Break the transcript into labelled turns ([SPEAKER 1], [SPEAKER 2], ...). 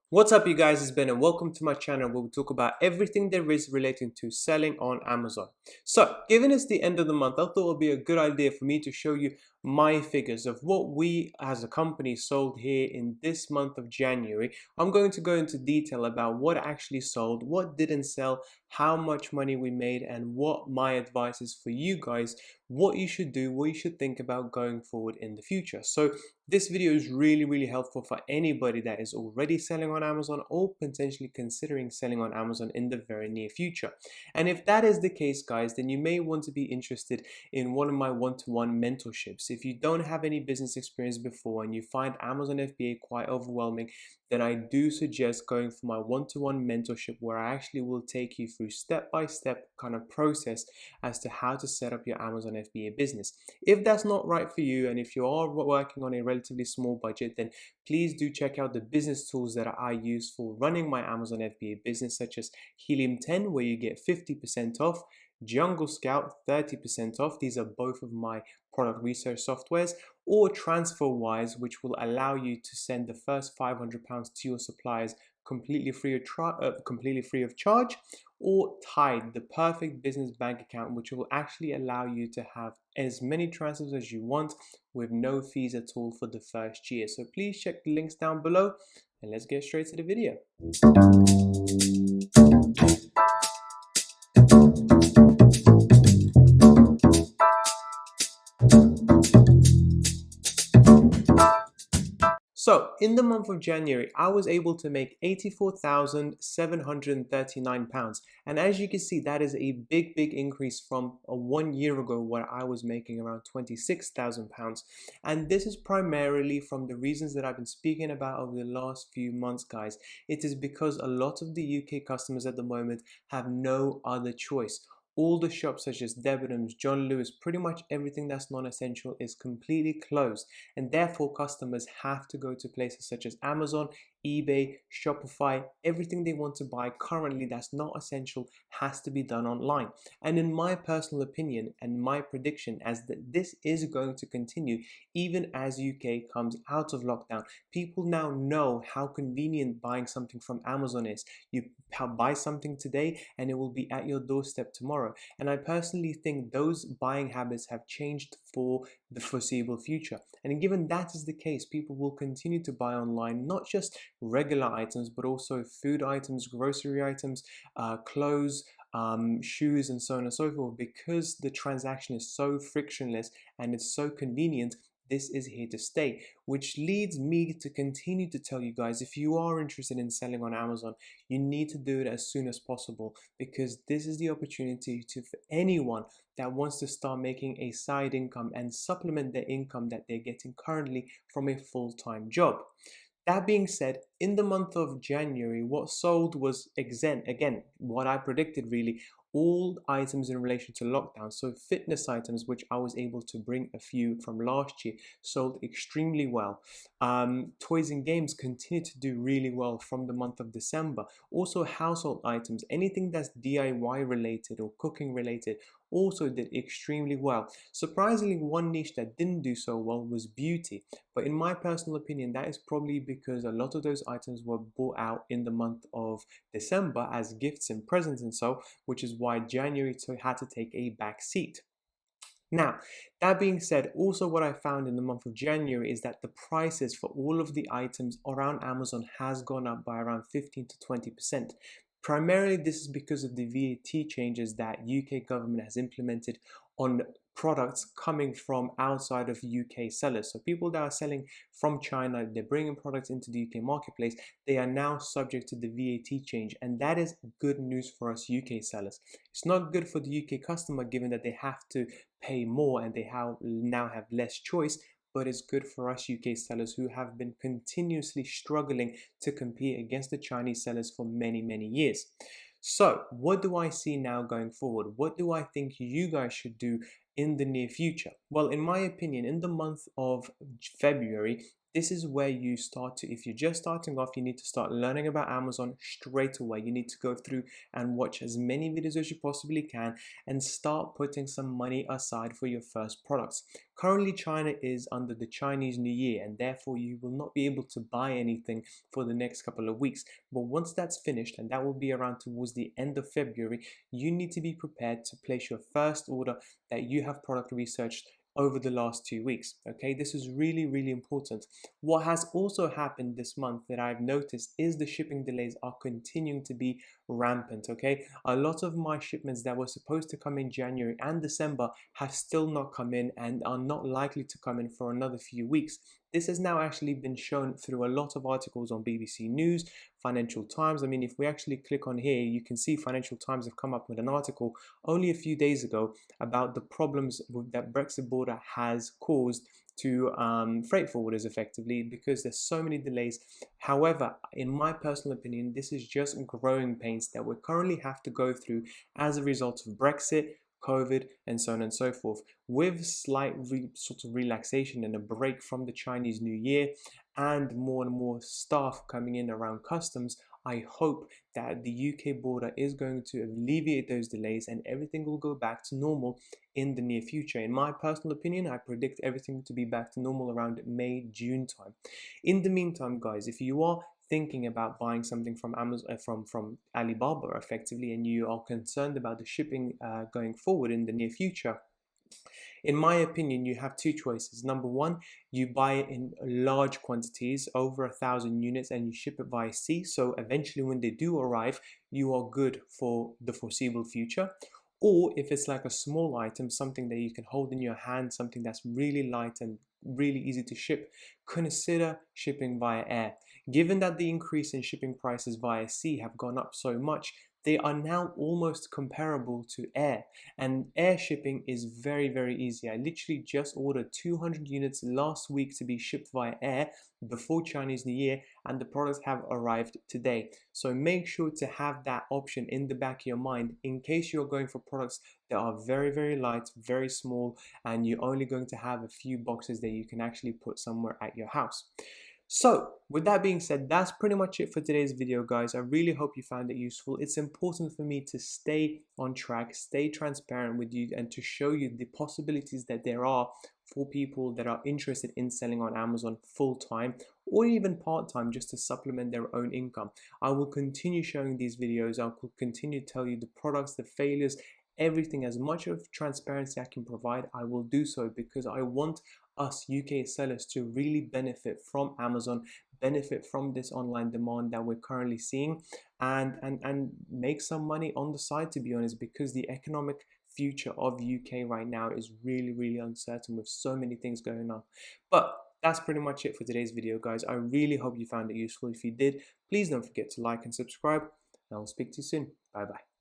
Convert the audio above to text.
[SPEAKER 1] What's up, you guys? It's Ben and welcome to my channel where we talk about everything there is relating to selling on Amazon. So, given it's the end of the month, I thought it would be a good idea for me to show you my figures of what we as a company sold here in this month of January. I'm going to go into detail about what actually sold, what didn't sell, how much money we made, and what my advice is for you guys, what you should do, what you should think about going forward in the future. So, this video is really helpful for anybody that is already selling on Amazon or potentially considering selling on Amazon in the very near future. And if that is the case, guys, then you may want to be interested in one of my one-to-one mentorships. If you don't have any business experience before and you find Amazon FBA quite overwhelming, then I do suggest going for my one-to-one mentorship, where I actually will take you through step-by-step kind of process as to how to set up your Amazon FBA business. If that's not right for you, and if you are working on a relatively small budget, then please do check out the business tools that I use for running my Amazon FBA business, such as Helium 10, where you get 50% off, Jungle Scout 30% off. These are both of my product research softwares, or Transferwise, which will allow you to send the first £500 to your suppliers completely free of charge, or Tide, the perfect business bank account, which will actually allow you to have as many transfers as you want with no fees at all for the first year. So please check the links down below and let's get straight to the video. So, in the month of January, I was able to make £84,739. And as you can see, that is a big increase from 1 year ago, where I was making around £26,000. And this is primarily from the reasons that I've been speaking about over the last few months, guys. It is because a lot of the UK customers at the moment have no other choice. All the shops such as Debenhams, John Lewis, pretty much everything that's non-essential is completely closed, and therefore customers have to go to places such as Amazon, eBay, Shopify. Everything they want to buy currently that's not essential has to be done online. And in my personal opinion and my prediction, as that this is going to continue even as UK comes out of lockdown. People now know how convenient buying something from Amazon is. You buy something today and it will be at your doorstep tomorrow. And I personally think those buying habits have changed for the foreseeable future. And given that is the case, people will continue to buy online, not just regular items, but also food items, grocery items, clothes, shoes, and so on and so forth, because the transaction is so frictionless and it's so convenient. This is here to stay, which leads me to continue to tell you guys, if you are interested in selling on Amazon, you need to do it as soon as possible, because this is the opportunity for anyone that wants to start making a side income and supplement their income that they're getting currently from a full-time job. That being said, in the month of January, what sold was, again, what I predicted really, all items in relation to lockdown. So fitness items, which I was able to bring a few from last year, sold extremely well. Toys and games continue to do really well from the month of December. Also household items, anything that's DIY related or cooking related, also did extremely well. Surprisingly, one niche that didn't do so well was beauty. But in my personal opinion, that is probably because a lot of those items were bought out in the month of December as gifts and presents and so, which is why January had to take a back seat. Now, that being said, also what I found in the month of January is that the prices for all of the items around Amazon has gone up by around 15 to 20%. Primarily, this is because of the VAT changes that UK government has implemented on products coming from outside of UK sellers. So people that are selling from China, they're bringing products into the UK marketplace, they are now subject to the VAT change. And that is good news for us UK sellers. It's not good for the UK customer, given that they have to pay more and they now have less choice, but it's good for us UK sellers who have been continuously struggling to compete against the Chinese sellers for many years. So what do I see now going forward? What do I think you guys should do in the near future? Well, in my opinion, in the month of February, this is where you start to, if you're just starting off, you need to start learning about Amazon straight away. You need to go through and watch as many videos as you possibly can and start putting some money aside for your first products. Currently, China is under the Chinese New Year, and therefore you will not be able to buy anything for the next couple of weeks. But once that's finished, and that will be around towards the end of February, you need to be prepared to place your first order that you have product researched over the last 2 weeks. Okay, this is really, really important. What has also happened this month that I've noticed is the shipping delays are continuing to be rampant. Okay, a lot of my shipments that were supposed to come in January and December have still not come in and are not likely to come in for another few weeks. This has now actually been shown through a lot of articles on BBC News, Financial Times. I mean, if we actually click on here, you can see Financial Times have come up with an article only a few days ago about the problems that Brexit border has caused to freight forwarders effectively, because there's so many delays. However, in my personal opinion, this is just growing pains that we currently have to go through as a result of Brexit, COVID, and so on and so forth. With slight sort of relaxation and a break from the Chinese New Year and more staff coming in around customs, I hope that the UK border is going to alleviate those delays and everything will go back to normal in the near future. In my personal opinion, I predict everything to be back to normal around May, June time. In the meantime, guys, if you are thinking about buying something from Amazon, from Alibaba effectively, and you are concerned about the shipping going forward in the near future, in my opinion, you have two choices. Number one, you buy it in large quantities, over 1,000 units, and you ship it via sea. So eventually when they do arrive, you are good for the foreseeable future. Or if it's like a small item, something that you can hold in your hand, something that's really light and really easy to ship, consider shipping via air. Given that the increase in shipping prices via sea have gone up so much, they are now almost comparable to air. And air shipping is very, very easy. I literally just ordered 200 units last week to be shipped via air before Chinese New Year, and the products have arrived today. So make sure to have that option in the back of your mind in case you're going for products that are very, very light, very small, and you're only going to have a few boxes that you can actually put somewhere at your house. So with that being said, that's pretty much it for today's video, guys. I really hope you found it useful. It's important for me to stay on track, stay transparent with you, and to show you the possibilities that there are for people that are interested in selling on Amazon full-time or even part-time, just to supplement their own income. I will continue showing these videos. I will continue to tell you the products, the failures, everything. As much of transparency I can provide, I will do so, because I want us UK sellers to really benefit from Amazon, benefit from this online demand that we're currently seeing, and make some money on the side, to be honest, because the economic future of UK right now is really, really uncertain with so many things going on. But that's pretty much it for today's video, guys. I really hope you found it useful. If you did, please don't forget to like and subscribe, and I'll speak to you soon. Bye bye.